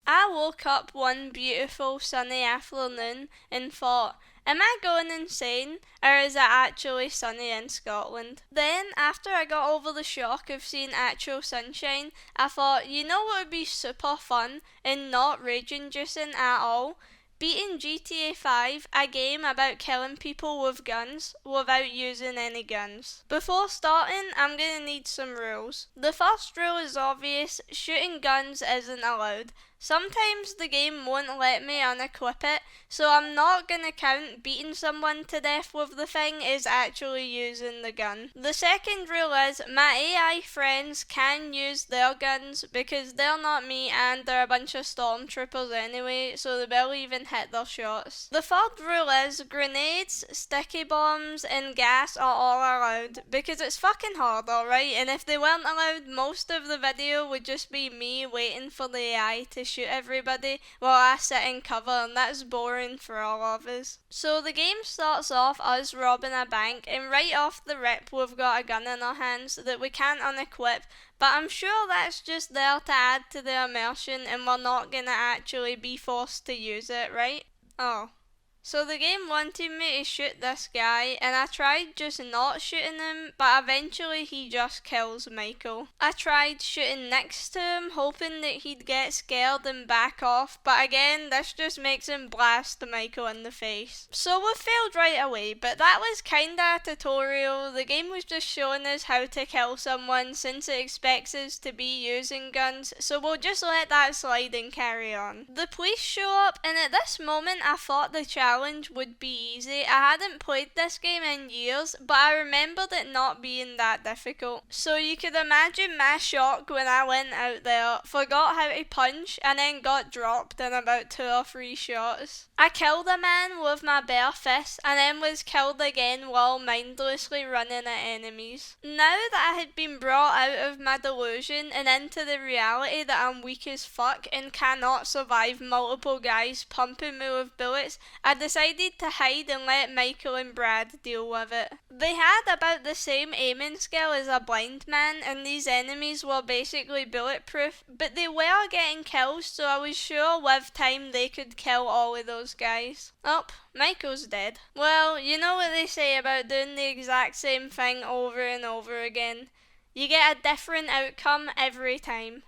I woke up one beautiful sunny afternoon and thought, am I going insane, or is it actually sunny in Scotland? Then, after I got over the shock of seeing actual sunshine, I thought, you know what would be super fun and not rage-inducing at all? Beating GTA 5, a game about killing people with guns without using any guns. Before starting, I'm gonna need some rules. The first rule is obvious, shooting guns isn't allowed. Sometimes the game won't let me unequip it, so I'm not gonna count beating someone to death with the thing is actually using the gun. The second rule is my AI friends can use their guns because they're not me and they're a bunch of stormtroopers anyway, so they barely even hit their shots. The third rule is grenades, sticky bombs, and gas are all allowed because it's fucking hard, alright? And if they weren't allowed, most of the video would just be me waiting for the AI to shoot everybody while I sit in cover, and that's boring for all of us. So the game starts off us robbing a bank, and right off the rip we've got a gun in our hands that we can't unequip, but I'm sure that's just there to add to the immersion and we're not gonna actually be forced to use it, right? Oh. So the game wanted me to shoot this guy, and I tried just not shooting him, but eventually he just kills Michael. I tried shooting next to him, hoping that he'd get scared and back off, but again, this just makes him blast Michael in the face. So we failed right away, but that was kinda a tutorial. The game was just showing us how to kill someone since it expects us to be using guns, so we'll just let that slide and carry on. The police show up, and at this moment I thought the challenge would be easy. I hadn't played this game in years, but I remembered it not being that difficult. So you could imagine my shock when I went out there, forgot how to punch, and then got dropped in about 2 or 3 shots. I killed a man with my bare fist, and then was killed again while mindlessly running at enemies. Now that I had been brought out of my delusion and into the reality that I'm weak as fuck and cannot survive multiple guys pumping me with bullets, I decided to hide and let Michael and Brad deal with it. They had about the same aiming skill as a blind man, and these enemies were basically bulletproof, but they were getting kills, so I was sure with time they could kill all of those guys. Oh, Michael's dead. Well, you know what they say about doing the exact same thing over and over again. You get a different outcome every time.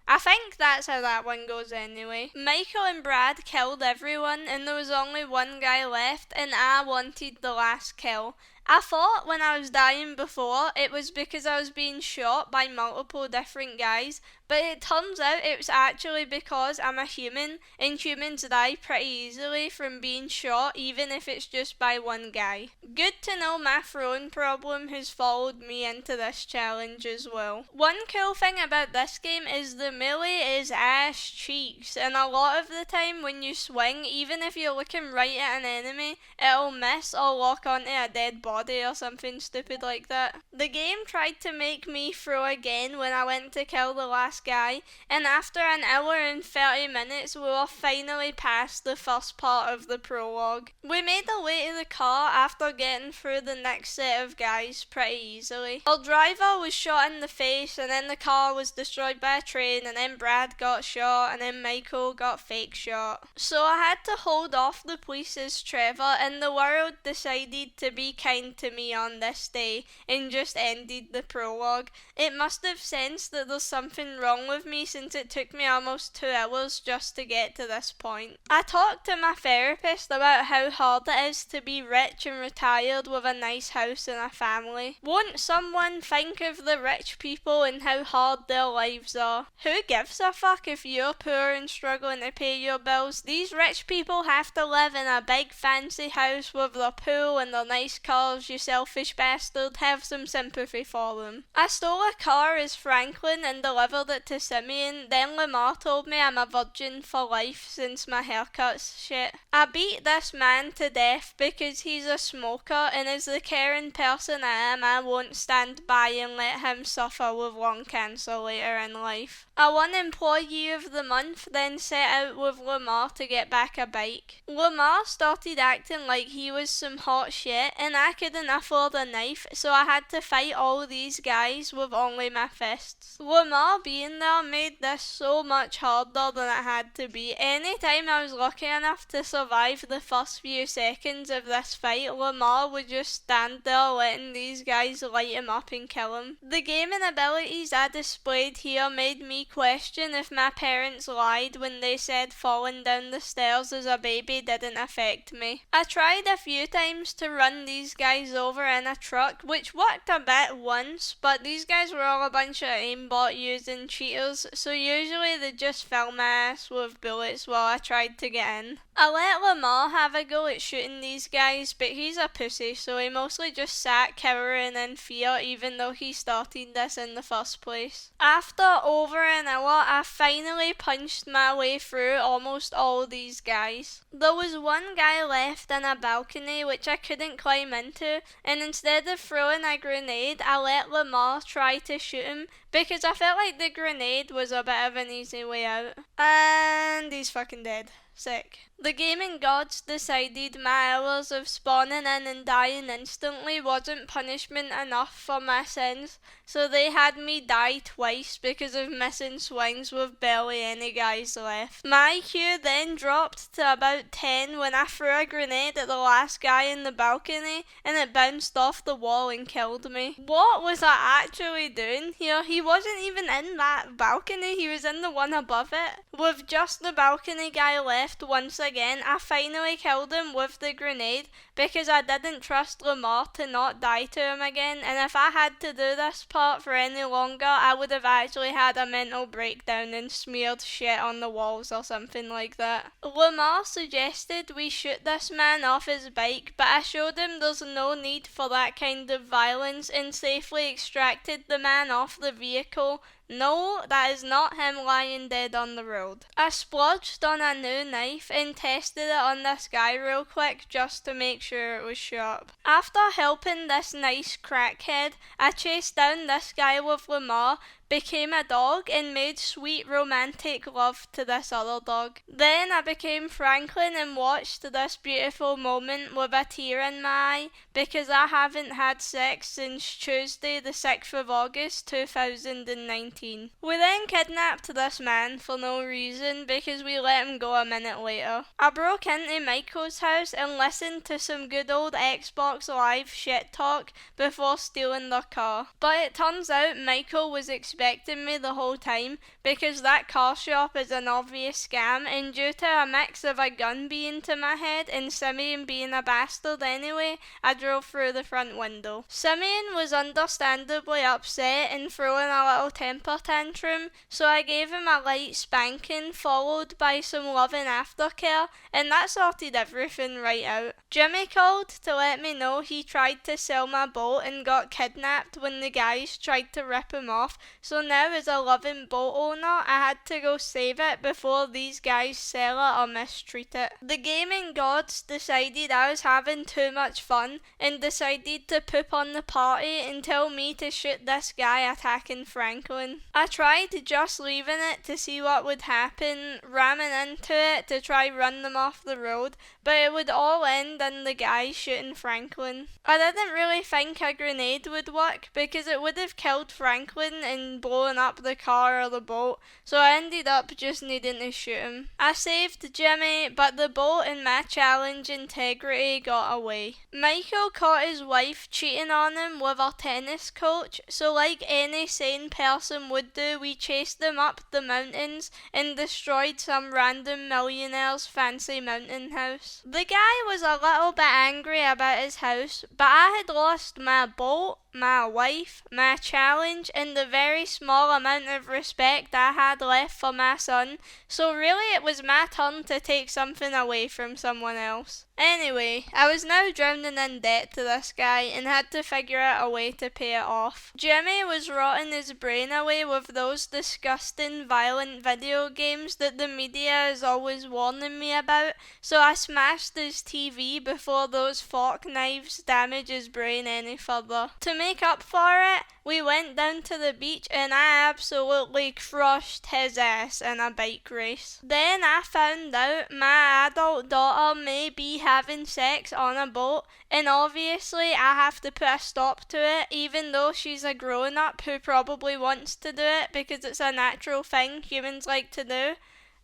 I think that's how that one goes anyway. Michael and Brad killed everyone, and there was only one guy left, and I wanted the last kill. I thought when I was dying before it was because I was being shot by multiple different guys, but it turns out it was actually because I'm a human, and humans die pretty easily from being shot even if it's just by one guy. Good to know my throwing problem has followed me into this challenge as well. One cool thing about this game is the melee is ass cheeks, and a lot of the time when you swing, even if you're looking right at an enemy, it'll miss or lock onto a dead body or something stupid like that. The game tried to make me throw again when I went to kill the last guy, and after an hour and 30 minutes we were finally past the first part of the prologue. We made our way to the car after getting through the next set of guys pretty easily. Our driver was shot in the face, and then the car was destroyed by a train, and then Brad got shot, and then Michael got fake shot. So I had to hold off the police as Trevor, and the world decided to be kind to me on this day and just ended the prologue. It must have sensed that there's something wrong with me since it took me almost 2 hours just to get to this point. I talked to my therapist about how hard it is to be rich and retired with a nice house and a family. Won't someone think of the rich people and how hard their lives are? Who gives a fuck if you're poor and struggling to pay your bills? These rich people have to live in a big fancy house with their pool and their nice cars, you selfish bastard. Have some sympathy for them. I stole a car as Franklin and delivered it to Simeon, then Lamar told me I'm a virgin for life since my haircut's shit. I beat this man to death because he's a smoker, and as the caring person I am, I won't stand by and let him suffer with lung cancer later in life. I won Employee of the Month, then set out with Lamar to get back a bike. Lamar started acting like he was some hot shit, and I couldn't afford a knife, so I had to fight all these guys with only my fists. Lamar being being there made this so much harder than it had to be. Anytime I was lucky enough to survive the first few seconds of this fight, Lamar would just stand there letting these guys light him up and kill him. The gaming abilities I displayed here made me question if my parents lied when they said falling down the stairs as a baby didn't affect me. I tried a few times to run these guys over in a truck, which worked a bit once, but these guys were all a bunch of aimbot using cheaters, so usually they just fill my ass with bullets while I tried to get in. I let Lamar have a go at shooting these guys, but he's a pussy, so he mostly just sat cowering in fear even though he started this in the first place. After over an hour, I finally punched my way through almost all these guys. There was one guy left in a balcony which I couldn't climb into, and instead of throwing a grenade, I let Lamar try to shoot him because I felt like the grenade was a bit of an easy way out. And he's fucking dead. Sick. The gaming gods decided my hours of spawning in and dying instantly wasn't punishment enough for my sins, so they had me die twice because of missing swings with barely any guys left. My IQ then dropped to about 10 when I threw a grenade at the last guy in the balcony and it bounced off the wall and killed me. What was I actually doing here? He wasn't even in that balcony, he was in the one above it. With just the balcony guy left once again, I finally killed him with the grenade because I didn't trust Lamar to not die to him again, and if I had to do this part for any longer, I would have actually had a mental breakdown and smeared shit on the walls or something like that. Lamar suggested we shoot this man off his bike, but I showed him there's no need for that kind of violence and safely extracted the man off the vehicle. No, that is not him lying dead on the road. I splodged on a new knife and tested it on this guy real quick just to make sure it was sharp. After helping this nice crackhead, I chased down this guy with Lamar, became a dog and made sweet romantic love to this other dog. Then I became Franklin and watched this beautiful moment with a tear in my eye because I haven't had sex since Tuesday the 6th of August 2019. We then kidnapped this man for no reason because we let him go a minute later. I broke into Michael's house and listened to some good old Xbox Live shit talk before stealing their car. But it turns out Michael was expecting me the whole time because that car shop is an obvious scam, and due to a mix of a gun being to my head and Simeon being a bastard anyway, I drove through the front window. Simeon was understandably upset and throwing a little temper tantrum, so I gave him a light spanking followed by some loving aftercare, and that sorted everything right out. Jimmy called to let me know he tried to sell my boat and got kidnapped when the guys tried to rip him off, so now as a loving boat owner, I had to go save it before these guys sell it or mistreat it. The gaming gods decided I was having too much fun and decided to poop on the party and tell me to shoot this guy attacking Franklin. I tried just leaving it to see what would happen, ramming into it to try run them off the road, but it would all end in the guy shooting Franklin. I didn't really think a grenade would work because it would have killed Franklin and blown up the car or the boat, so I ended up just needing to shoot him. I saved Jimmy, but the boat and my challenge integrity got away. Michael caught his wife cheating on him with our tennis coach, so like any sane person would do, we chased them up the mountains and destroyed some random millionaire's fancy mountain house. The guy was a little bit angry about his house, but I had lost my boat, my wife, my challenge, and the very small amount of respect I had left for my son, so really it was my turn to take something away from someone else. Anyway, I was now drowning in debt to this guy and had to figure out a way to pay it off. Jimmy was rotting his brain away with those disgusting, violent video games that the media is always warning me about, so I smashed his TV before those fork knives damage his brain any further. To make up for it, we went down to the beach and I absolutely crushed his ass in a bike race. Then I found out my adult daughter may be having sex on a boat, and obviously I have to put a stop to it, even though she's a grown-up who probably wants to do it because it's a natural thing humans like to do.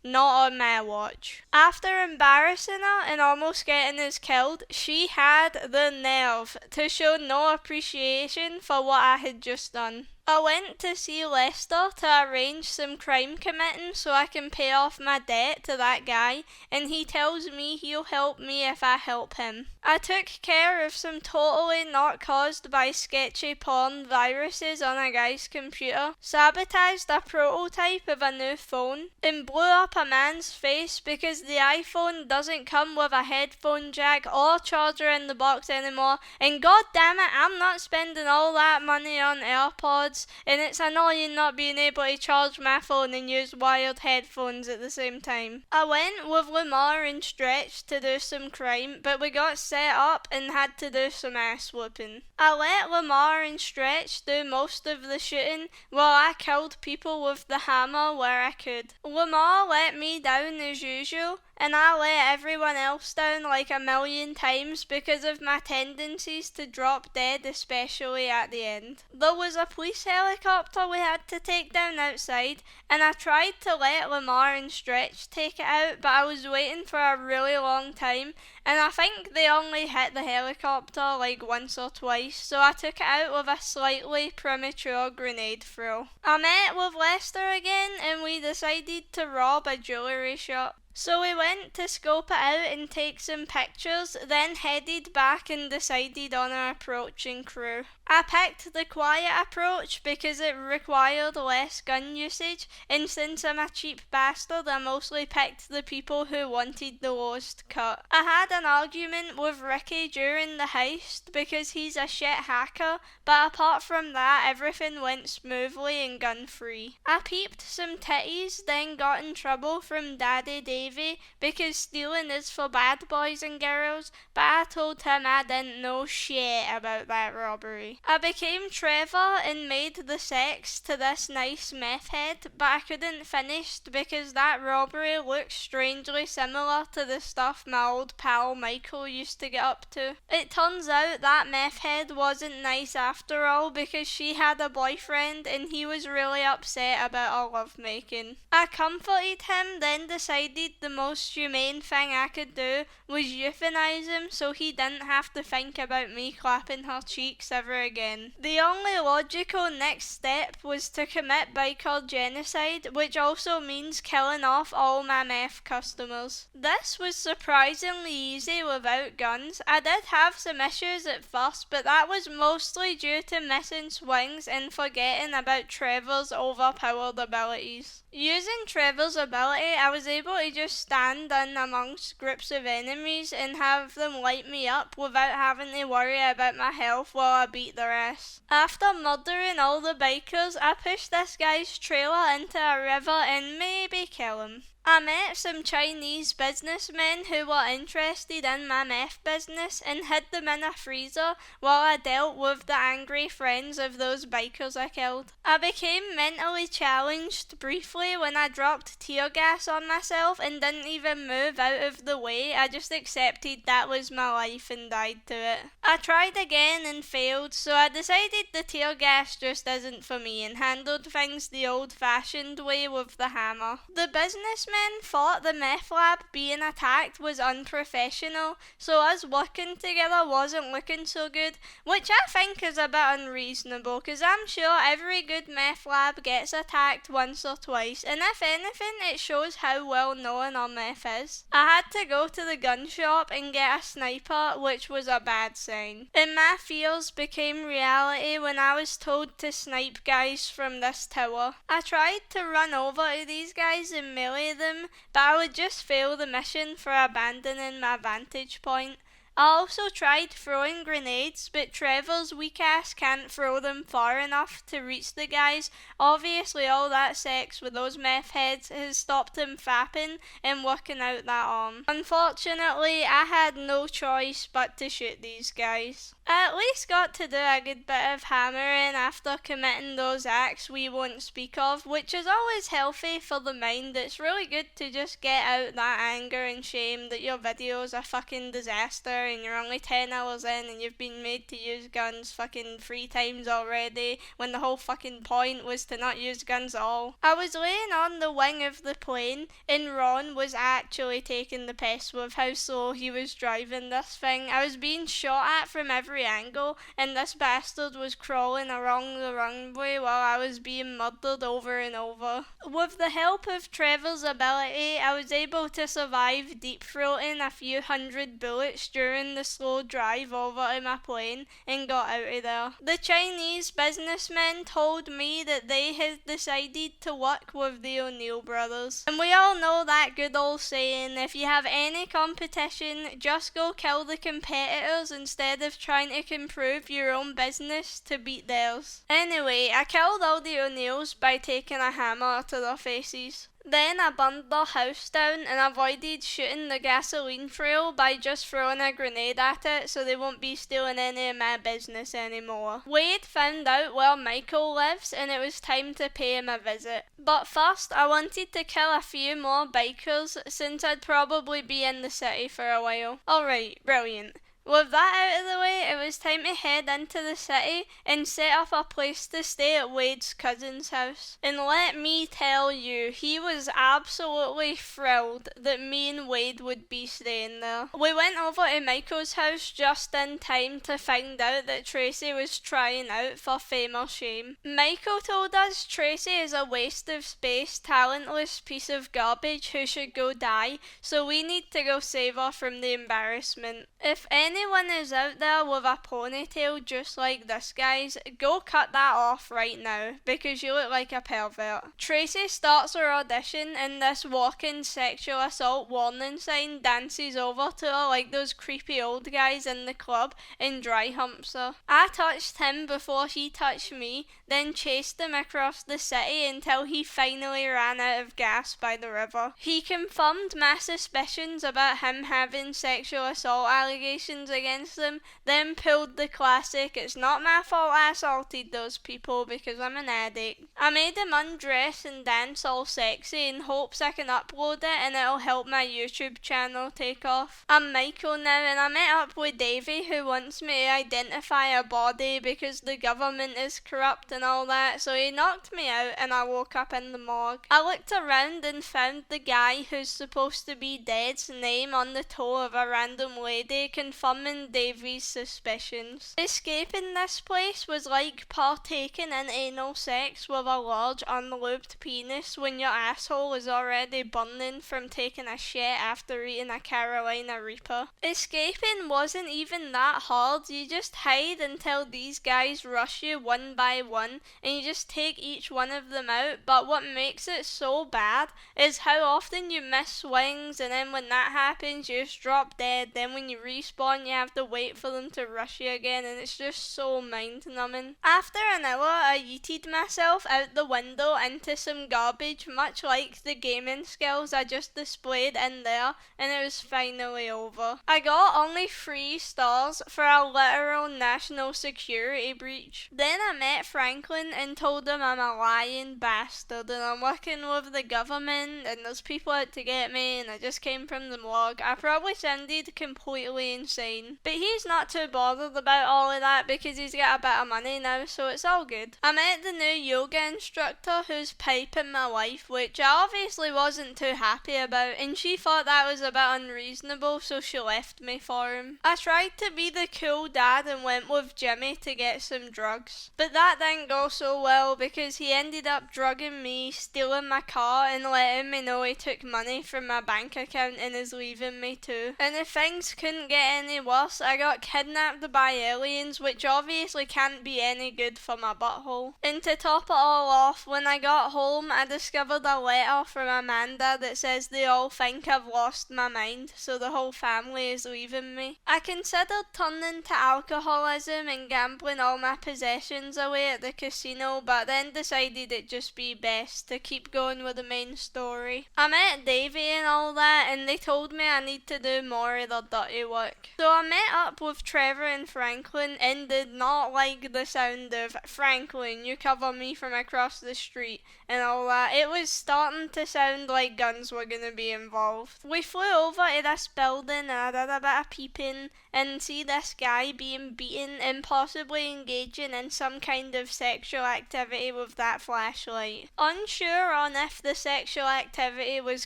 Not on my watch. After embarrassing her and almost getting us killed, she had the nerve to show no appreciation for what I had just done. I went to see Lester to arrange some crime committing so I can pay off my debt to that guy, and he tells me he'll help me if I help him. I took care of some totally not caused by sketchy porn viruses on a guy's computer, sabotaged a prototype of a new phone, and blew up a man's face because the iPhone doesn't come with a headphone jack or charger in the box anymore, and god damn it, I'm not spending all that money on AirPods, and it's annoying not being able to charge my phone and use wired headphones at the same time. I went with Lamar and Stretch to do some crime, but we got set up and had to do some ass whooping. I let Lamar and Stretch do most of the shooting while I killed people with the hammer where I could. Lamar let me down as usual, and I let everyone else down like a million times because of my tendencies to drop dead, especially at the end. There was a police helicopter we had to take down outside, and I tried to let Lamar and Stretch take it out, but I was waiting for a really long time, and I think they only hit the helicopter like once or twice, so I took it out with a slightly premature grenade throw. I met with Lester again, and we decided to rob a jewellery shop. So we went to scope it out and take some pictures, then headed back and decided on our approaching crew. I picked the quiet approach because it required less gun usage, and since I'm a cheap bastard, I mostly picked the people who wanted the lowest cut. I had an argument with Ricky during the heist because he's a shit hacker, but apart from that, everything went smoothly and gun-free. I peeped some titties, then got in trouble from Daddy Davy because stealing is for bad boys and girls, but I told him I didn't know shit about that robbery. I became Trevor and made the sex to this nice meth head, but I couldn't finish because that robbery looked strangely similar to the stuff my old pal Michael used to get up to. It turns out that meth head wasn't nice after all because she had a boyfriend and he was really upset about our lovemaking. I comforted him, then decided the most humane thing I could do was euthanize him so he didn't have to think about me clapping her cheeks ever again. The only logical next step was to commit biker genocide, which also means killing off all my meth customers. This was surprisingly easy without guns. I did have some issues at first, but that was mostly due to missing swings and forgetting about Trevor's overpowered abilities. Using Trevor's ability, I was able to just stand in amongst groups of enemies and have them light me up without having to worry about my health while I beat their ass. After murdering all the bikers, I pushed this guy's trailer into a river and maybe kill him. I met some Chinese businessmen who were interested in my meth business and hid them in a freezer while I dealt with the angry friends of those bikers I killed. I became mentally challenged briefly when I dropped tear gas on myself and didn't even move out of the way. I just accepted that was my life and died to it. I tried again and failed, so I decided the tear gas just isn't for me and handled things the old-fashioned way with the hammer. The businessmen thought the meth lab being attacked was unprofessional, so us working together wasn't looking so good, which I think is a bit unreasonable because I'm sure every good meth lab gets attacked once or twice, and if anything it shows how well known our meth is. I had to go to the gun shop and get a sniper, which was a bad sign. And my fears became reality when I was told to snipe guys from this tower. I tried to run over to these guys and melee them, but I would just fail the mission for abandoning my vantage point. I also tried throwing grenades, but Trevor's weak ass can't throw them far enough to reach the guys. Obviously all that sex with those meth heads has stopped him fapping and working out that arm. Unfortunately, I had no choice but to shoot these guys. I at least got to do a good bit of hammering after committing those acts we won't speak of, which is always healthy for the mind. It's really good to just get out that anger and shame that your video's a fucking disaster and you're only 10 hours in and you've been made to use guns fucking 3 times already when the whole fucking point was to not use guns at all. I was laying on the wing of the plane and Ron was actually taking the piss with how slow he was driving this thing. I was being shot at from every angle and this bastard was crawling along the runway while I was being murdered over and over. With the help of Trevor's ability, I was able to survive deep throating a few hundred bullets during the slow drive over to my plane and got out of there. The Chinese businessmen told me that they had decided to work with the O'Neill brothers. And we all know that good old saying, if you have any competition, just go kill the competitors instead of trying to improve your own business to beat theirs. Anyway, I killed all the O'Neills by taking a hammer to their faces. Then I burned their house down and avoided shooting the gasoline trail by just throwing a grenade at it so they won't be stealing any of my business anymore. Wade found out where Michael lives and it was time to pay him a visit. But first I wanted to kill a few more bikers since I'd probably be in the city for a while. Alright, brilliant. With that out of the way, it was time to head into the city and set up a place to stay at Wade's cousin's house. And let me tell you, he was absolutely thrilled that me and Wade would be staying there. We went over to Michael's house just in time to find out that Tracy was trying out for Fame or Shame. Michael told us Tracy is a waste of space, talentless piece of garbage who should go die, so we need to go save her from the embarrassment. If anyone is out there with a ponytail just like this guy's, go cut that off right now because you look like a pervert. Tracy starts her audition and this walking sexual assault warning sign dances over to her like those creepy old guys in the club and dry humps her. I touched him before he touched me, then chased him across the city until he finally ran out of gas by the river. He confirmed my suspicions about him having sexual assault allegations against them, then pulled the classic "it's not my fault I assaulted those people because I'm an addict." I made him undress and dance all sexy in hopes I can upload it and it'll help my YouTube channel take off. I'm Michael now and I met up with Davey who wants me to identify a body because the government is corrupt and all that, so he knocked me out and I woke up in the morgue. I looked around and found the guy who's supposed to be dead's name on the toe of a random lady, confirming Davey's suspicions. Escaping this place was like partaking in anal sex with a large unlubed penis when your asshole is already burning from taking a shit after eating a Carolina Reaper. Escaping wasn't even that hard, you just hide until these guys rush you one by one and you just take each one of them out, but what makes it so bad is how often you miss swings and then when that happens you just drop dead, then when you respawn you have to wait for them to rush you again and it's just so mind numbing. After an hour I yeeted myself out the window into some garbage much like the gaming skills I just displayed in there and it was finally over. I got only 3 stars for a literal national security breach. Then I met Franklin and told him I'm a lying bastard and I'm working with the government and there's people out to get me and I just came from the morgue. I probably sounded completely insane. But he's not too bothered about all of that because he's got a bit of money now, so it's all good. I met the new yoga instructor who's piping my wife, which I obviously wasn't too happy about, and she thought that was a bit unreasonable, so she left me for him. I tried to be the cool dad and went with Jimmy to get some drugs, but that didn't go so well because he ended up drugging me, stealing my car, and letting me know he took money from my bank account and is leaving me too. And if things couldn't get any worse, I got kidnapped by aliens, which obviously can't be any good for my butthole. And to top it all off, when I got home, I discovered a letter from Amanda that says they all think I've lost my mind, so the whole family is leaving me. I considered turning to alcoholism and gambling all my possessions away at the casino, but then decided it'd just be best to keep going with the main story. I met Davey and all that, and they told me I need to do more of the dirty work. So I met up with Trevor and Franklin and did not like the sound of "Franklin, you cover me from across the street" and all that. It was starting to sound like guns were going to be involved. We flew over to this building and I did a bit of peeping and see this guy being beaten and possibly engaging in some kind of sexual activity with that flashlight. Unsure on if the sexual activity was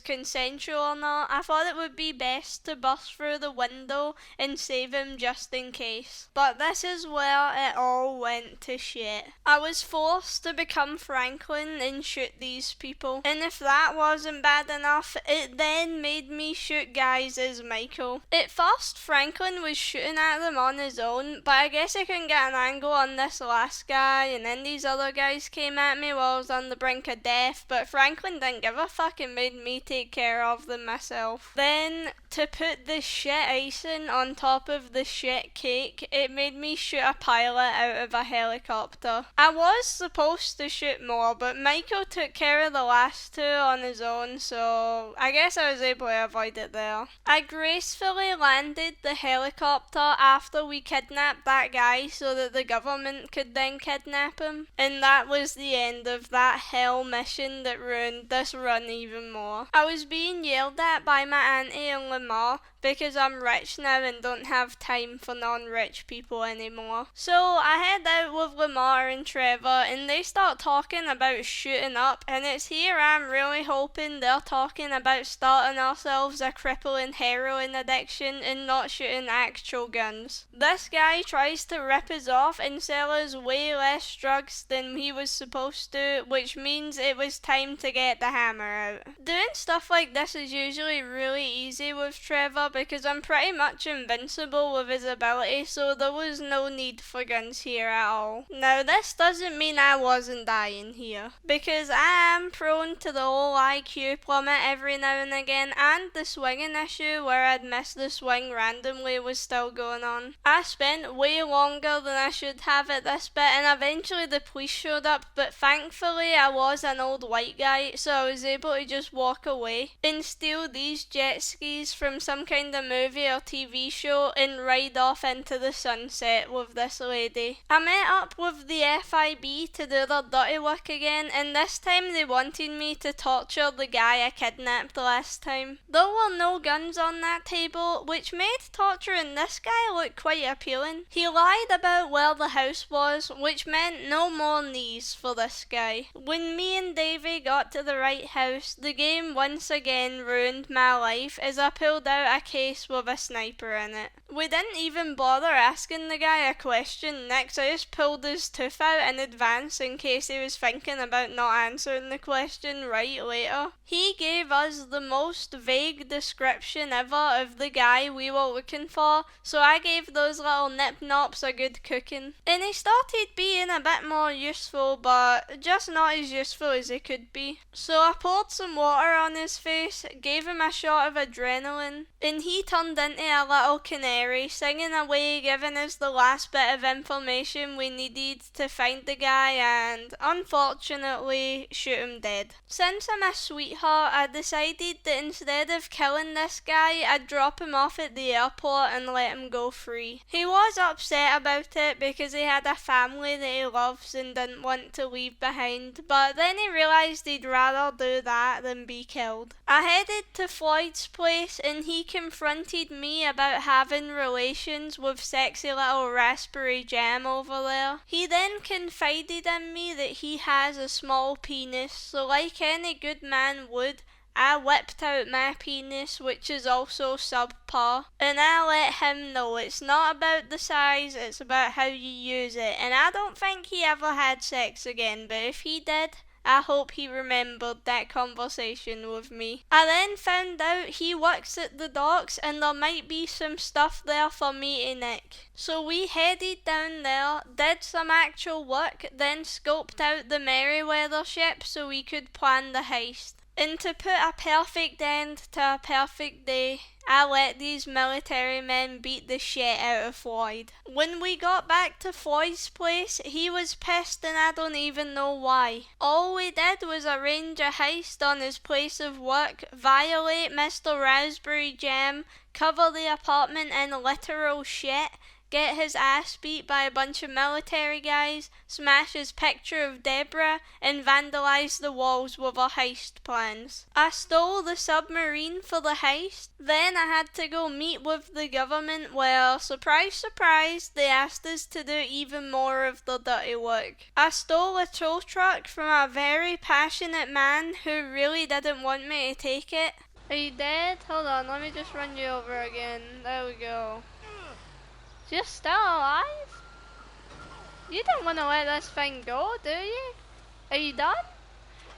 consensual or not, I thought it would be best to burst through the window and save him just in case. But this is where it all went to shit. I was forced to become Franklin and shoot these people. And if that wasn't bad enough, it then made me shoot guys as Michael. At first, Franklin was shooting at them on his own, but I guess I couldn't get an angle on this last guy, and then these other guys came at me while I was on the brink of death, but Franklin didn't give a fuck and made me take care of them myself. Then, to put the shit icing on top of the shit cake, it made me shoot a pilot out of a helicopter. I was supposed to shoot more, but Michael took care of the last two on his own, so I guess I was able to avoid it there. I gracefully landed the helicopter after we kidnapped that guy so that the government could then kidnap him, and that was the end of that hell mission that ruined this run even more. I was being yelled at by my auntie and Lamar because I'm rich now and don't have time for non-rich people anymore. So I head out with Lamar and Trevor and they start talking about shooting up, and it's here I'm really hoping they're talking about starting ourselves a crippling heroin addiction and not shooting actual guns. This guy tries to rip us off and sell us way less drugs than he was supposed to, which means it was time to get the hammer out. Doing stuff like this is usually really easy with Trevor because I'm pretty much invincible with his ability, so there was no need for guns here at all. Now this doesn't mean I wasn't dying here, because I am prone to the whole IQ plummet every now and again, and the swinging issue where I'd miss the swing randomly was still going on. I spent way longer than I should have at this bit, and eventually the police showed up, but thankfully I was an old white guy, so I was able to just walk away and steal these jet skis from some kind of movie or TV show and ride off into the sunset with this lady. I met up with the FIB to do their dirty work again, and this time they wanted me to torture the guy I kidnapped last time. There were no guns on that table, which made torturing this guy look quite appealing. He lied about where the house was, which meant no more knees for this guy. When me and Davey got to the right house, the game once again ruined my life as I pulled out a case with a sniper in it. We didn't even bother asking the guy a question next. I just pulled his tooth out in advance in case he was thinking about not answering the question right later. He gave us the most vague description ever of the guy we were looking for, so I gave those little nip-nops a good cooking. And he started being a bit more useful, but just not as useful as he could be. So I poured some water on his face, gave him a shot of adrenaline, and he turned into a little canary, singing away, giving us the last bit of information we needed to find the guy and, unfortunately, shoot him dead. Since I'm a sweetheart, I decided that instead of killing this guy, I'd drop him off at the airport and let him go free. He was upset about it because he had a family that he loves and didn't want to leave behind, but then he realised he'd rather do that than be killed. I headed to Floyd's place and he confronted me about having relations with sexy little raspberry jam over there. He then confided in me that he has a small penis, so like any good man would, I whipped out my penis, which is also subpar, and I let him know it's not about the size, it's about how you use it, and I don't think he ever had sex again, but if he did, I hope he remembered that conversation with me. I then found out he works at the docks and there might be some stuff there for me to nick. So we headed down there, did some actual work, then scoped out the Merryweather ship so we could plan the heist. And to put a perfect end to a perfect day, I let these military men beat the shit out of Floyd. When we got back to Floyd's place, he was pissed and I don't even know why. All we did was arrange a heist on his place of work, violate Mr. Raspberry Jam, cover the apartment in literal shit, get his ass beat by a bunch of military guys, smash his picture of Deborah, and vandalise the walls with our heist plans. I stole the submarine for the heist, then I had to go meet with the government where, surprise surprise, they asked us to do even more of the dirty work. I stole a tow truck from a very passionate man who really didn't want me to take it. Are you dead? Hold on, let me just run you over again. There we go. You're still alive? You don't want to let this thing go, do you? Are you done?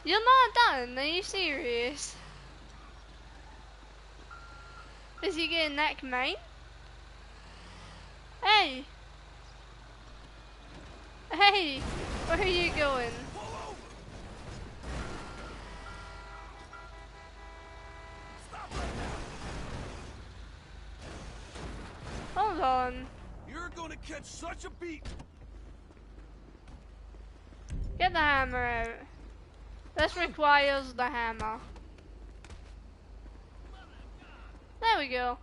You're not done, are you serious? Is he gonna nick mine? Hey! Hey! Where are you going? Hold on. You're gonna catch such a beat. Get the hammer out. This requires the hammer. There we go.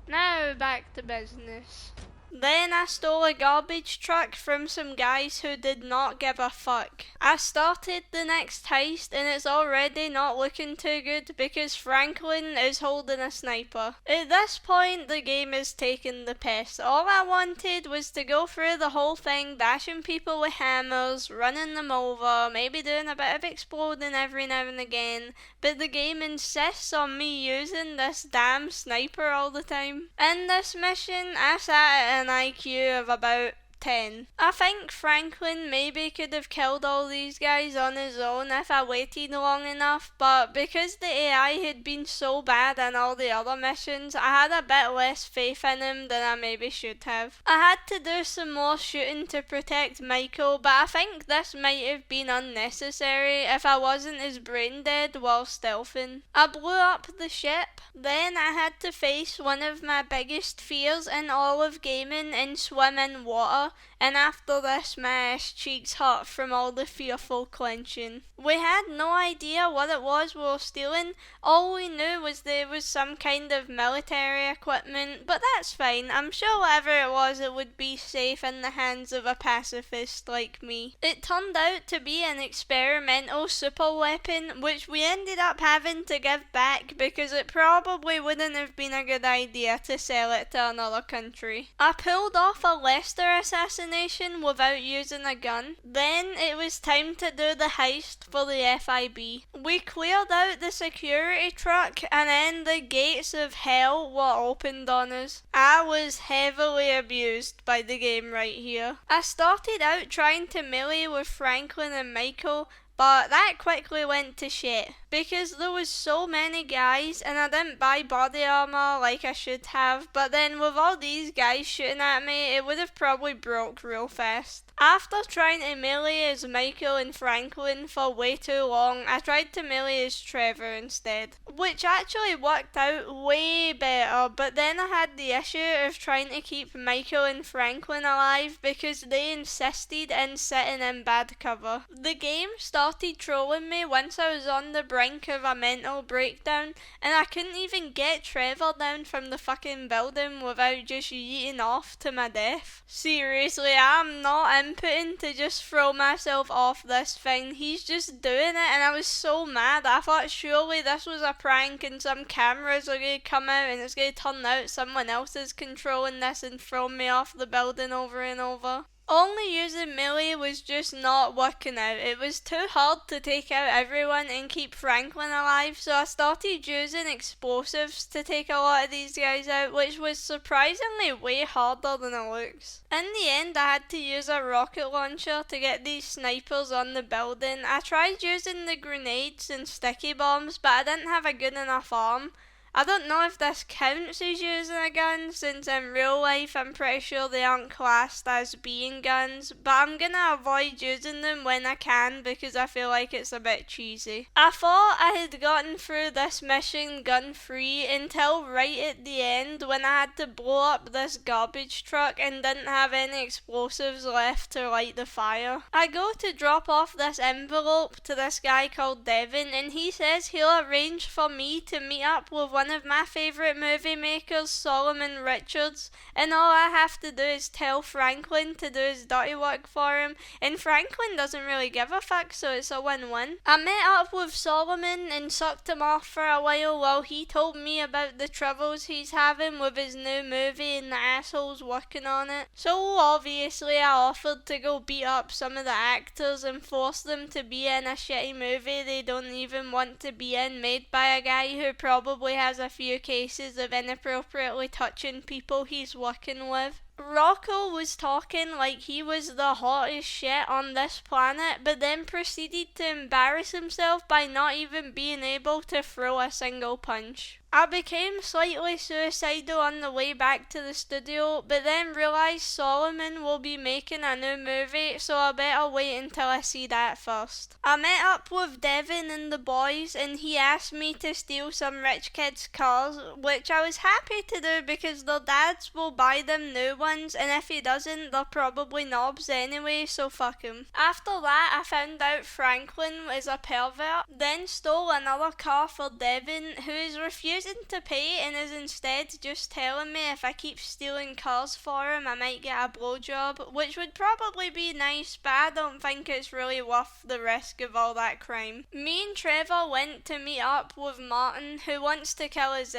Now back to business. Then I stole a garbage truck from some guys who did not give a fuck. I started the next heist and it's already not looking too good because Franklin is holding a sniper. At this point the game is taking the piss. All I wanted was to go through the whole thing, bashing people with hammers, running them over, maybe doing a bit of exploding every now and again, but the game insists on me using this damn sniper all the time. In this mission I sat at an IQ of about 10. I think Franklin maybe could have killed all these guys on his own if I waited long enough, but because the AI had been so bad in all the other missions, I had a bit less faith in him than I maybe should have. I had to do some more shooting to protect Michael, but I think this might have been unnecessary if I wasn't as brain dead while stealthing. I blew up the ship, then I had to face one of my biggest fears in all of gaming and swim in water. And after this my ass cheeks hurt from all the fearful clenching. We had no idea what it was we were stealing. All we knew was there was some kind of military equipment, but that's fine. I'm sure whatever it was, it would be safe in the hands of a pacifist like me. It turned out to be an experimental super weapon, which we ended up having to give back because it probably wouldn't have been a good idea to sell it to another country. I pulled off a Lester assassination without using a gun. Then it was time to do the heist for the FIB. We cleared out the security truck and then the gates of hell were opened on us. I was heavily abused by the game right here. I started out trying to melee with Franklin and Michael, but that quickly went to shit because there was so many guys and I didn't buy body armor like I should have, but then with all these guys shooting at me, it would have probably broke real fast. After trying to melee as Michael and Franklin for way too long, I tried to melee as Trevor instead, which actually worked out way better, but then I had the issue of trying to keep Michael and Franklin alive because they insisted in sitting in bad cover. The game started trolling me once I was on the brink of a mental breakdown, and I couldn't even get Trevor down from the fucking building without just yeeting off to my death. Seriously, I'm not inputting to just throw myself off this thing. He's just doing it, and I was so mad. I thought surely this was a prank and some cameras are going to come out and it's going to turn out someone else is controlling this and throw me off the building over and over. Only using melee was just not working out. It was too hard to take out everyone and keep Franklin alive, so I started using explosives to take a lot of these guys out, which was surprisingly way harder than it looks. In the end, I had to use a rocket launcher to get these snipers on the building. I tried using the grenades and sticky bombs, but I didn't have a good enough arm. I don't know if this counts as using a gun, since in real life I'm pretty sure they aren't classed as being guns, but I'm gonna avoid using them when I can because I feel like it's a bit cheesy. I thought I had gotten through this mission gun free until right at the end when I had to blow up this garbage truck and didn't have any explosives left to light the fire. I go to drop off this envelope to this guy called Devin, and he says he'll arrange for me to meet up with one of my favourite movie makers, Solomon Richards, and all I have to do is tell Franklin to do his dirty work for him, and Franklin doesn't really give a fuck, so it's a win-win. I met up with Solomon and sucked him off for a while he told me about the troubles he's having with his new movie and the assholes working on it. So obviously I offered to go beat up some of the actors and force them to be in a shitty movie they don't even want to be in, made by a guy who probably has a few cases of inappropriately touching people he's working with. Rocco was talking like he was the hottest shit on this planet, but then proceeded to embarrass himself by not even being able to throw a single punch. I became slightly suicidal on the way back to the studio, but then realised Solomon will be making a new movie, so I better wait until I see that first. I met up with Devin and the boys, and he asked me to steal some rich kids' cars, which I was happy to do because their dads will buy them new ones, and if he doesn't, they're probably knobs anyway, so fuck him. After that, I found out Franklin is a pervert, then stole another car for Devin, who is refusing to pay and is instead just telling me if I keep stealing cars for him I might get a blowjob, which would probably be nice, but I don't think it's really worth the risk of all that crime. Me and Trevor went to meet up with Martin, who wants to kill his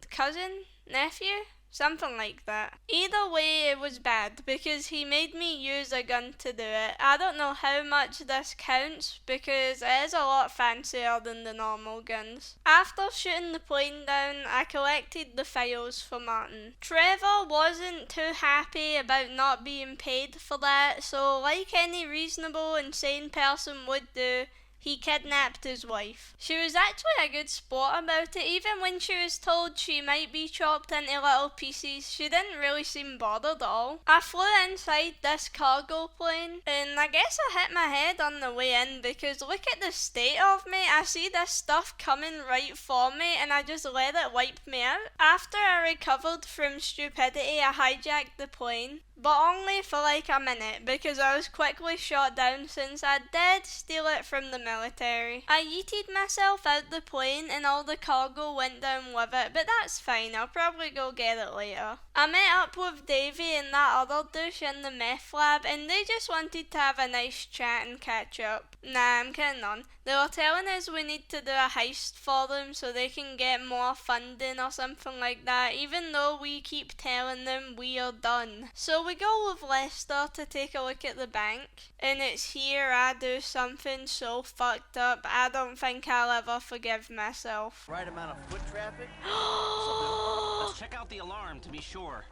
cousin? Nephew? Something like that. Either way, it was bad because he made me use a gun to do it. I don't know how much this counts because it is a lot fancier than the normal guns. After shooting the plane down, I collected the files for Martin. Trevor wasn't too happy about not being paid for that, so like any reasonable and sane person would do, he kidnapped his wife. She was actually a good sport about it. Even when she was told she might be chopped into little pieces, she didn't really seem bothered at all. I flew inside this cargo plane, and I guess I hit my head on the way in because look at the state of me. I see this stuff coming right for me, and I just let it wipe me out. After I recovered from stupidity, I hijacked the plane, but only for like a minute because I was quickly shot down since I did steal it from the military. I yeeted myself out the plane and all the cargo went down with it, but that's fine, I'll probably go get it later. I met up with Davey and that other douche in the meth lab, and they just wanted to have a nice chat and catch up. Nah, I'm kidding on. They were telling us we need to do a heist for them so they can get more funding or something like that, even though we keep telling them we are done. So we go with Lester to take a look at the bank, and it's here I do something so fucked up I don't think I'll ever forgive myself. Right amount of foot traffic? Let's check out the alarm to be sure.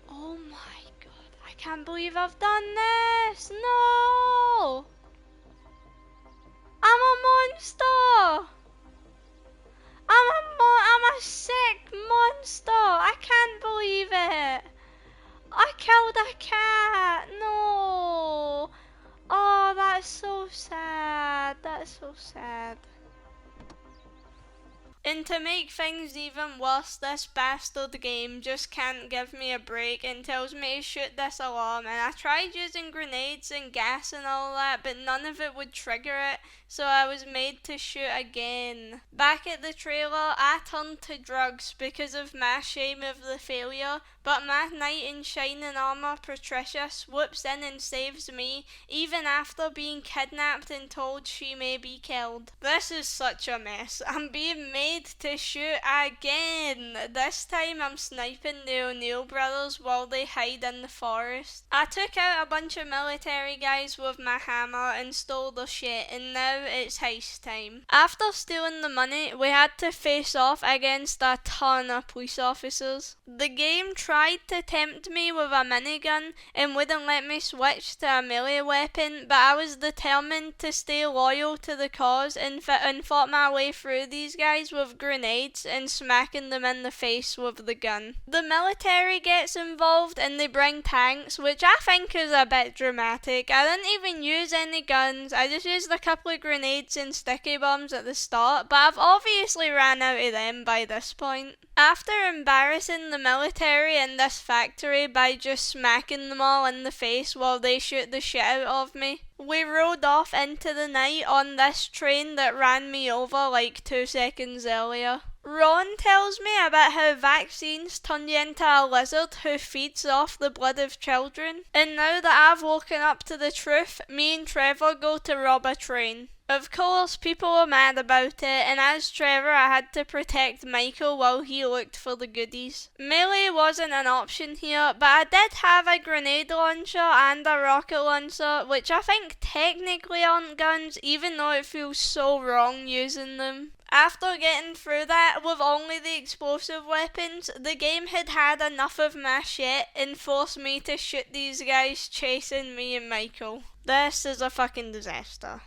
Oh my god, I can't believe I've done this! No! I'm a monster! I'm a sick monster! I can't believe it! I killed a cat! No! Oh, that's so sad. That's so sad. And to make things even worse, this bastard game just can't give me a break and tells me to shoot this alarm, and I tried using grenades and gas and all that, but none of it would trigger it, so I was made to shoot again. Back at the trailer, I turned to drugs because of my shame of the failure, but my knight in shining armour Patricia swoops in and saves me, even after being kidnapped and told she may be killed. This is such a mess. I'm being made grenade to shoot again. This time I'm sniping the O'Neill brothers while they hide in the forest. I took out a bunch of military guys with my hammer and stole their shit, and now it's heist time. After stealing the money, we had to face off against a ton of police officers. The game tried to tempt me with a minigun and wouldn't let me switch to a melee weapon, but I was determined to stay loyal to the cause and fought my way through these guys with grenades and smacking them in the face with the gun. The military gets involved and they bring tanks, which I think is a bit dramatic. I didn't even use any guns, I just used a couple of grenades and sticky bombs at the start, but I've obviously ran out of them by this point. After embarrassing the military in this factory by just smacking them all in the face while they shoot the shit out of me, we rode off into the night on this train that ran me over like 2 seconds earlier. Ron tells me about how vaccines turn you into a lizard who feeds off the blood of children. And now that I've woken up to the truth, me and Trevor go to rob a train. Of course, people are mad about it, and as Trevor, I had to protect Michael while he looked for the goodies. Melee wasn't an option here, but I did have a grenade launcher and a rocket launcher, which I think technically aren't guns, even though it feels so wrong using them. After getting through that with only the explosive weapons, the game had enough of my shit and forced me to shoot these guys chasing me and Michael. This is a fucking disaster.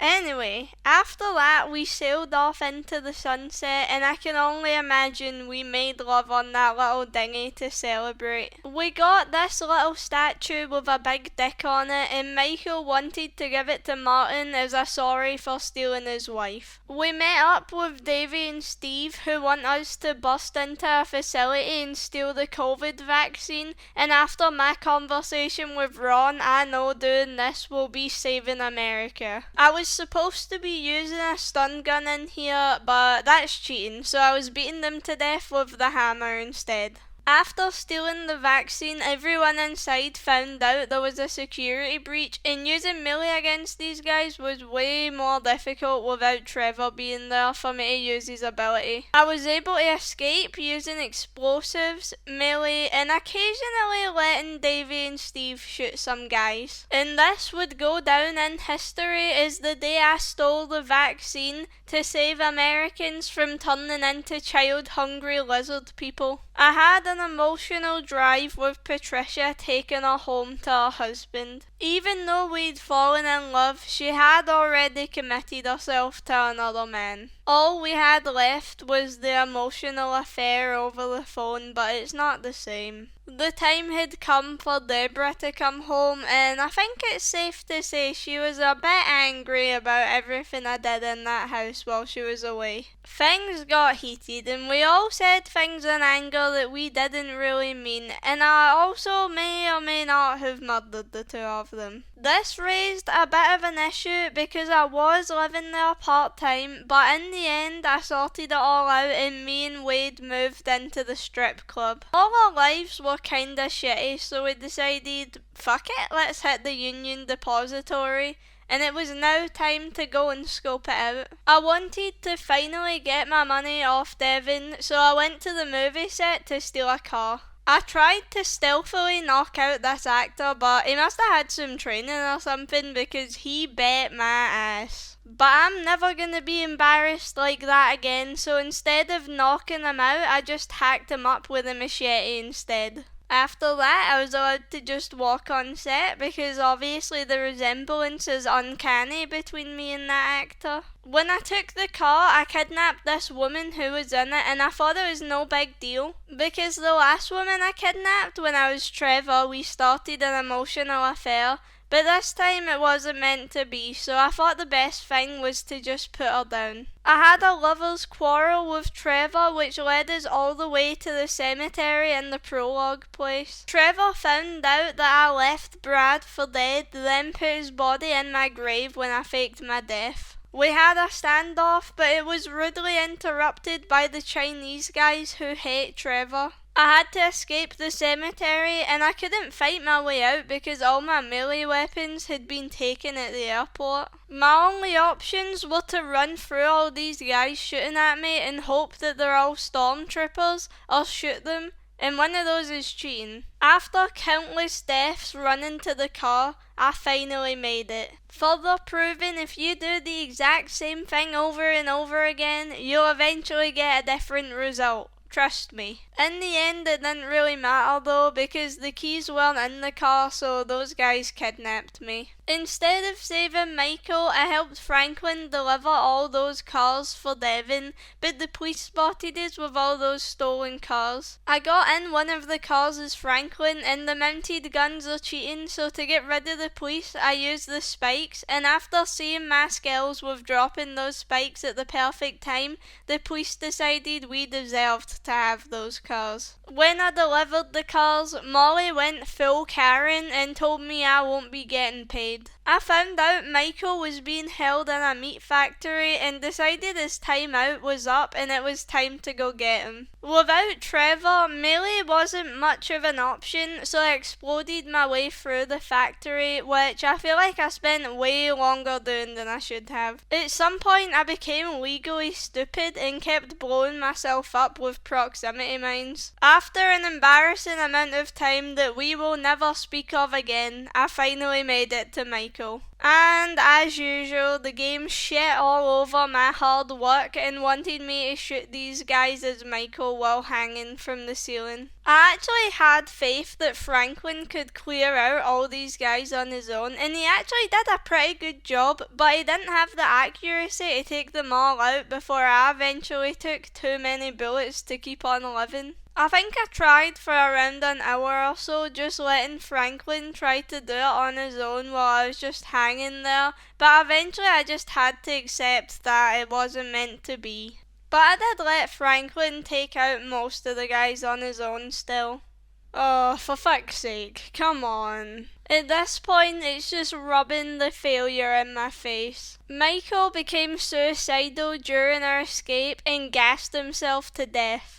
Anyway, after that we sailed off into the sunset, and I can only imagine we made love on that little dinghy to celebrate. We got this little statue with a big dick on it, and Michael wanted to give it to Martin as a sorry for stealing his wife. We met up with Davey and Steve, who want us to bust into a facility and steal the COVID vaccine, and after my conversation with Ron, I know doing this will be saving America. I was supposed to be using a stun gun in here, but that's cheating, so I was beating them to death with the hammer instead. After stealing the vaccine, everyone inside found out there was a security breach, and using melee against these guys was way more difficult without Trevor being there for me to use his ability. I was able to escape using explosives, melee, and occasionally letting Davey and Steve shoot some guys. And this would go down in history as the day I stole the vaccine to save Americans from turning into child-hungry lizard people. I had an emotional drive with Patricia taking her home to her husband. Even though we'd fallen in love, she had already committed herself to another man. All we had left was the emotional affair over the phone, but it's not the same. The time had come for Deborah to come home, and I think it's safe to say she was a bit angry about everything I did in that house while she was away. Things got heated, and we all said things in anger that we didn't really mean, and I also may or may not have murdered the two of them. This raised a bit of an issue because I was living there part-time, but in the end I sorted it all out and me and Wade moved into the strip club. All our lives were kinda shitty, so we decided, fuck it, let's hit the Union Depository, and it was now time to go and scope it out. I wanted to finally get my money off Devon, so I went to the movie set to steal a car. I tried to stealthily knock out this actor, but he must have had some training or something because he bet my ass. But I'm never gonna be embarrassed like that again, so instead of knocking him out, I just hacked him up with a machete instead. After that, I was allowed to just walk on set because obviously the resemblance is uncanny between me and that actor. When I took the car, I kidnapped this woman who was in it, and I thought it was no big deal because the last woman I kidnapped when I was Trevor, we started an emotional affair. But this time it wasn't meant to be, so I thought the best thing was to just put her down. I had a lover's quarrel with Trevor, which led us all the way to the cemetery in the prologue place. Trevor found out that I left Brad for dead, then put his body in my grave when I faked my death. We had a standoff, but it was rudely interrupted by the Chinese guys who hate Trevor. I had to escape the cemetery and I couldn't fight my way out because all my melee weapons had been taken at the airport. My only options were to run through all these guys shooting at me and hope that they're all stormtroopers or shoot them, and one of those is cheating. After countless deaths running to the car, I finally made it. Further proving if you do the exact same thing over and over again, you'll eventually get a different result. Trust me. In the end, it didn't really matter though, because the keys weren't in the car, so those guys kidnapped me. Instead of saving Michael, I helped Franklin deliver all those cars for Devin, but the police spotted us with all those stolen cars. I got in one of the cars as Franklin, and the mounted guns are cheating, so to get rid of the police, I used the spikes, and after seeing my skills with dropping those spikes at the perfect time, the police decided we deserved to have those cars. When I delivered the cars, Molly went full Karen and told me I won't be getting paid. I found out Michael was being held in a meat factory and decided his time out was up and it was time to go get him. Without Trevor, melee wasn't much of an option, so I exploded my way through the factory, which I feel like I spent way longer doing than I should have. At some point I became legally stupid and kept blowing myself up with proximity mines. After an embarrassing amount of time that we will never speak of again, I finally made it to Michael. And as usual, the game shit all over my hard work and wanted me to shoot these guys as Michael while hanging from the ceiling. I actually had faith that Franklin could clear out all these guys on his own, and he actually did a pretty good job, but he didn't have the accuracy to take them all out before I eventually took too many bullets to keep on living. I think I tried for around an hour or so, just letting Franklin try to do it on his own while I was just hanging there, but eventually I just had to accept that it wasn't meant to be. But I did let Franklin take out most of the guys on his own still. Oh, for fuck's sake, come on. At this point, it's just rubbing the failure in my face. Michael became suicidal during our escape and gassed himself to death.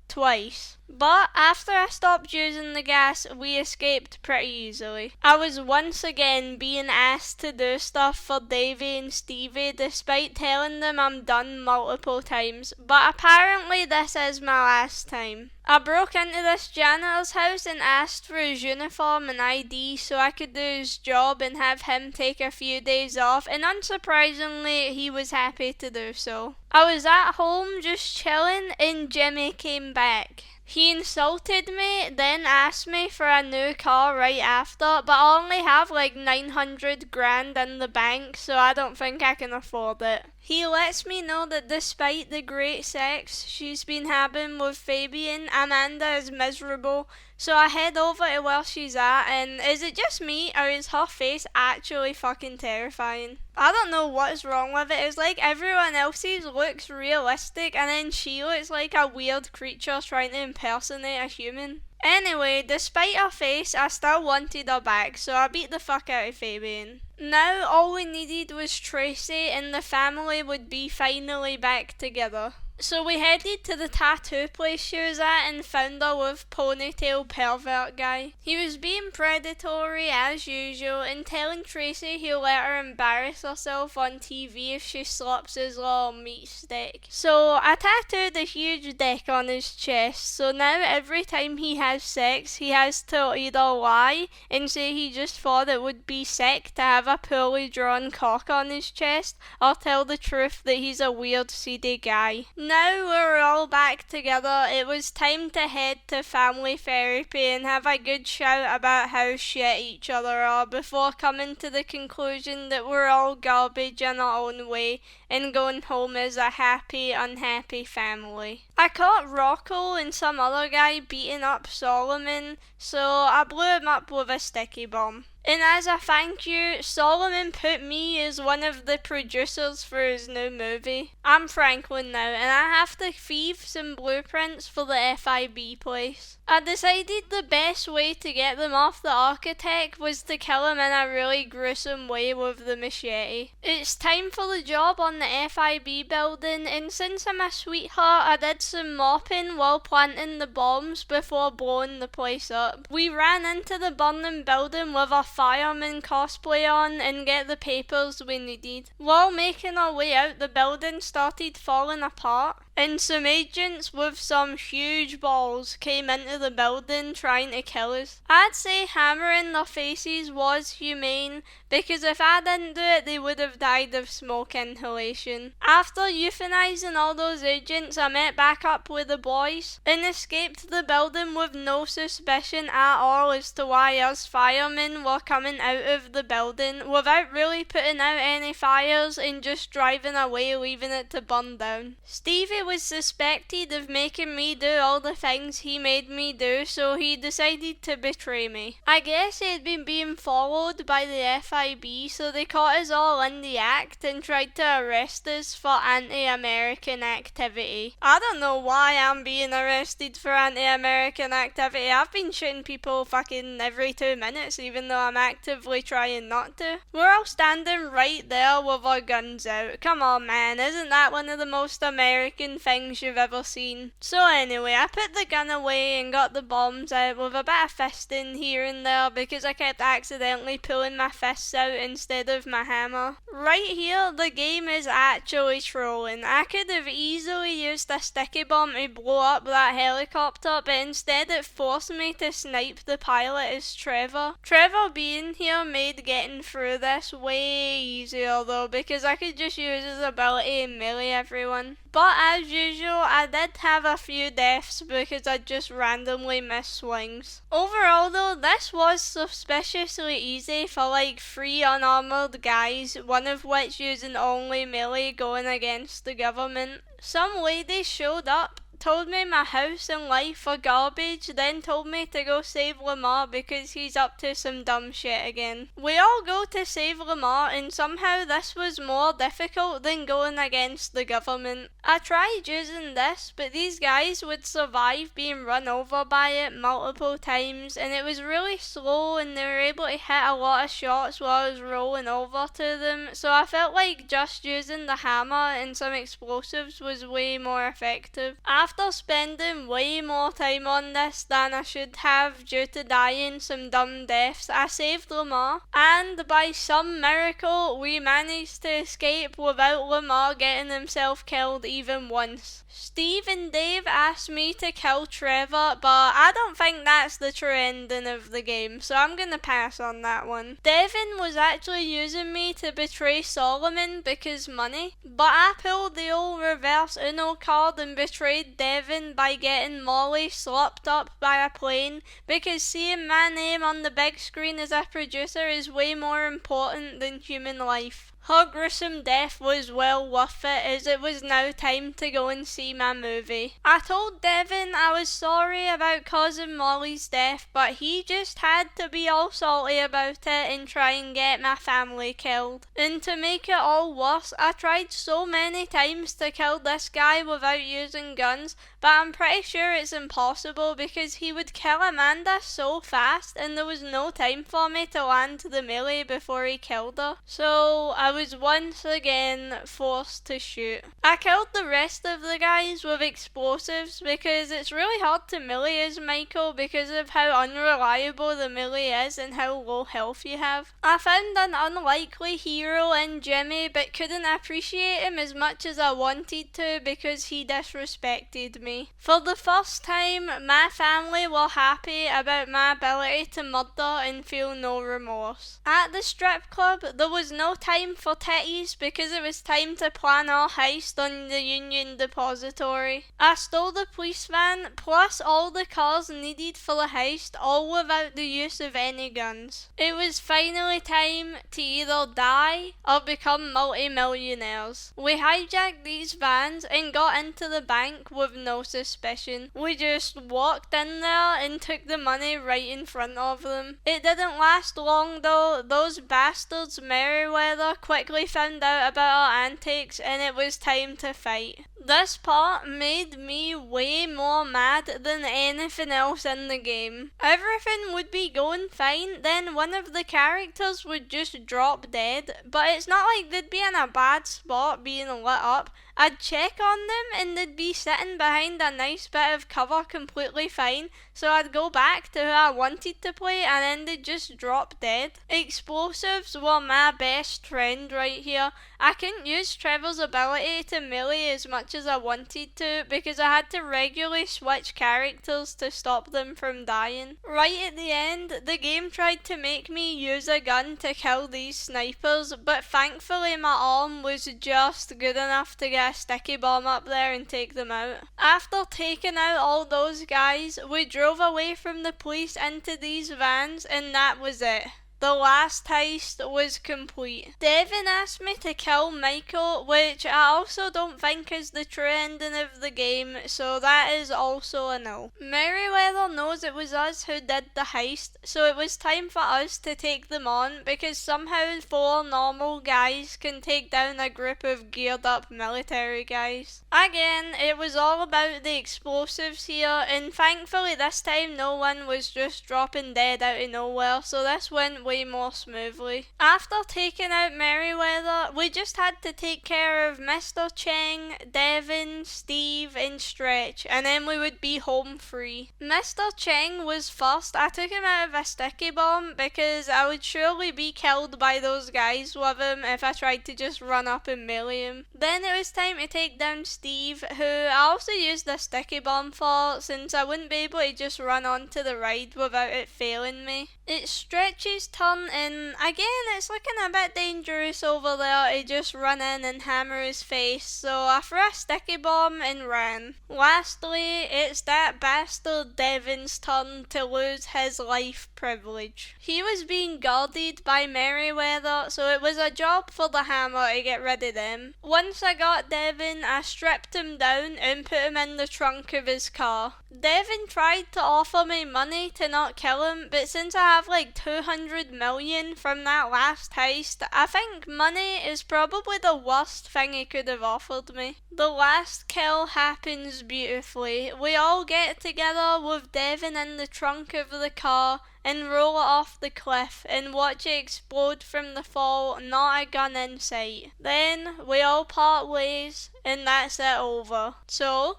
Twice. But after I stopped using the gas, we escaped pretty easily. I was once again being asked to do stuff for Davey and Stevie despite telling them I'm done multiple times, but apparently this is my last time. I broke into this janitor's house and asked for his uniform and ID so I could do his job and have him take a few days off, and unsurprisingly he was happy to do so. I was at home just chilling and Jimmy came back. He insulted me, then asked me for a new car right after, but I only have like 900 grand in the bank, so I don't think I can afford it. He lets me know that despite the great sex she's been having with Fabian, Amanda is miserable, so I head over to where she's at, and is it just me, or is her face actually fucking terrifying? I don't know what's wrong with it. It's like everyone else's looks realistic, and then she looks like a weird creature trying to impersonate a human. Anyway, despite her face, I still wanted her back, so I beat the fuck out of Fabian. Now all we needed was Tracy and the family would be finally back together. So we headed to the tattoo place she was at and found her with ponytail pervert guy. He was being predatory as usual and telling Tracy he'll let her embarrass herself on TV if she slaps his little meat stick. So I tattooed a huge dick on his chest, so now every time he has sex he has to either lie and say he just thought it would be sick to have a poorly drawn cock on his chest, or tell the truth that he's a weird seedy guy. Now we're all back together, it was time to head to family therapy and have a good shout about how shit each other are before coming to the conclusion that we're all garbage in our own way and going home as a happy, unhappy family. I caught Rocco and some other guy beating up Solomon, so I blew him up with a sticky bomb. And as a thank you, Solomon put me as one of the producers for his new movie. I'm Franklin now, and I have to thieve some blueprints for the FIB place. I decided the best way to get them off the architect was to kill him in a really gruesome way with the machete. It's time for the job on the FIB building, and since I'm a sweetheart, I did some mopping while planting the bombs before blowing the place up. We ran into the burning building with a fireman cosplay on and get the papers we needed. While making our way out, the building started falling apart, and some agents with some huge balls came into the building trying to kill us. I'd say hammering their faces was humane, because if I didn't do it, they would have died of smoke inhalation. After euthanizing all those agents, I met back up with the boys and escaped the building with no suspicion at all as to why us firemen were coming out of the building without really putting out any fires and just driving away, leaving it to burn down. Stevie was suspected of making me do all the things he made me do, so he decided to betray me. I guess he'd been being followed by the FIB, so they caught us all in the act and tried to arrest us for anti-American activity. I don't know why I'm being arrested for anti-American activity. I've been shooting people fucking every 2 minutes, even though I'm actively trying not to. We're all standing right there with our guns out. Come on, man, isn't that one of the most American things you've ever seen? So anyway, I put the gun away and got the bombs out with a bit of fisting here and there because I kept accidentally pulling my fists out instead of my hammer. Right here, the game is actually trolling. I could have easily used a sticky bomb to blow up that helicopter, but instead it forced me to snipe the pilot as Trevor. Trevor being here made getting through this way easier though, because I could just use his ability and melee everyone. But as usual, I did have a few deaths because I just randomly missed swings. Overall though, this was suspiciously easy for like 3 unarmored guys, one of which using only melee going against the government. Some lady showed up, told me my house and life were garbage, then told me to go save Lamar because he's up to some dumb shit again. We all go to save Lamar, and somehow this was more difficult than going against the government. I tried using this, but these guys would survive being run over by it multiple times, and it was really slow and they were able to hit a lot of shots while I was rolling over to them, so I felt like just using the hammer and some explosives was way more effective. After spending way more time on this than I should have due to dying some dumb deaths, I saved Lamar, and by some miracle we managed to escape without Lamar getting himself killed even once. Steve and Dave asked me to kill Trevor, but I don't think that's the true ending of the game, so I'm gonna pass on that one. Devin was actually using me to betray Solomon because money, but I pulled the old reverse Uno card and betrayed Devin by getting Molly slopped up by a plane because seeing my name on the big screen as a producer is way more important than human life. Her gruesome death was well worth it, as it was now time to go and see my movie. I told Devin I was sorry about causing Molly's death, but he just had to be all salty about it and try and get my family killed. And to make it all worse, I tried so many times to kill this guy without using guns, but I'm pretty sure it's impossible because he would kill Amanda so fast and there was no time for me to land the melee before he killed her. So I was once again forced to shoot. I killed the rest of the guys with explosives because it's really hard to melee as Michael because of how unreliable the melee is and how low health you have. I found an unlikely hero in Jimmy but couldn't appreciate him as much as I wanted to because he disrespected me. For the first time, my family were happy about my ability to murder and feel no remorse. At the strip club, there was no time for titties because it was time to plan our heist on the Union Depository. I stole the police van plus all the cars needed for the heist, all without the use of any guns. It was finally time to either die or become multi-millionaires. We hijacked these vans and got into the bank with no no suspicion. We just walked in there and took the money right in front of them. It didn't last long though. Those bastards Merryweather quickly found out about our antics and it was time to fight. This part made me way more mad than anything else in the game. Everything would be going fine, then one of the characters would just drop dead, but it's not like they'd be in a bad spot being lit up. I'd check on them and they'd be sitting behind a nice bit of cover completely fine, so I'd go back to who I wanted to play and then they'd just drop dead. Explosives were my best friend right here. I couldn't use Trevor's ability to melee as much as I wanted to because I had to regularly switch characters to stop them from dying. Right at the end, the game tried to make me use a gun to kill these snipers, but thankfully my arm was just good enough to get a sticky bomb up there and take them out. After taking out all those guys, we drove away from the police into these vans and that was it. The last heist was complete. Devin asked me to kill Michael, which I also don't think is the true ending of the game, so that is also a no. Merryweather knows it was us who did the heist, so it was time for us to take them on because somehow 4 normal guys can take down a group of geared up military guys. Again, it was all about the explosives here, and thankfully this time no one was just dropping dead out of nowhere, so this went way more smoothly. After taking out Merryweather, we just had to take care of Mr. Cheng, Devin, Steve, and Stretch, and then we would be home free. Mr. Cheng was first. I took him out of a sticky bomb because I would surely be killed by those guys with him if I tried to just run up and melee him. Then it was time to take down Steve, who I also used the sticky bomb for since I wouldn't be able to just run onto the ride without it failing me. It's Stretch's turn and again it's looking a bit dangerous over there to just run in and hammer his face, so I threw a sticky bomb and ran. Lastly, it's that bastard Devin's turn to lose his life privilege. He was being guarded by Merryweather, so it was a job for the hammer to get rid of them. Once I got Devin, I stripped him down and put him in the trunk of his car. Devin tried to offer me money to not kill him, but since I have like 200 million from that last heist, I think money is probably the worst thing he could have offered me. The last kill happens beautifully. We all get together with Devin in the trunk of the car and roll it off the cliff and watch it explode from the fall, not a gun in sight. Then we all part ways and that's it over. So,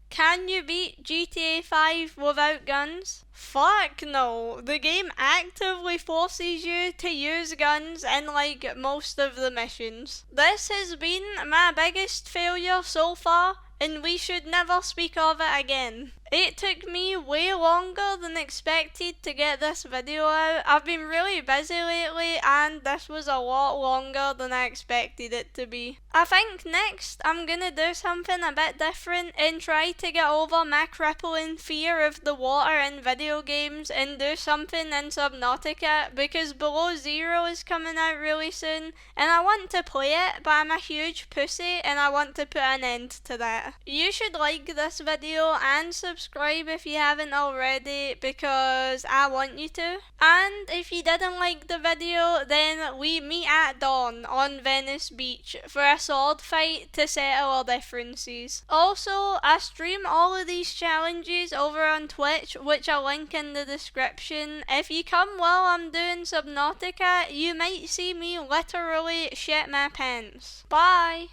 can you beat GTA 5 without guns? Fuck no. The game actively forces you to use guns in like most of the missions. This has been my biggest failure so far, and we should never speak of it again. It took me way longer than expected to get this video out. I've been really busy lately and this was a lot longer than I expected it to be. I think next I'm gonna do something a bit different and try to get over my crippling fear of the water in video games and do something in Subnautica because Below Zero is coming out really soon and I want to play it, but I'm a huge pussy and I want to put an end to that. You should like this video and subscribe if you haven't already because I want you to. And if you didn't like the video, then we meet at dawn on Venice Beach for a sword fight to settle our differences. Also, I stream all of these challenges over on Twitch, which I'll link in the description. If you come while I'm doing Subnautica, you might see me literally shit my pants. Bye!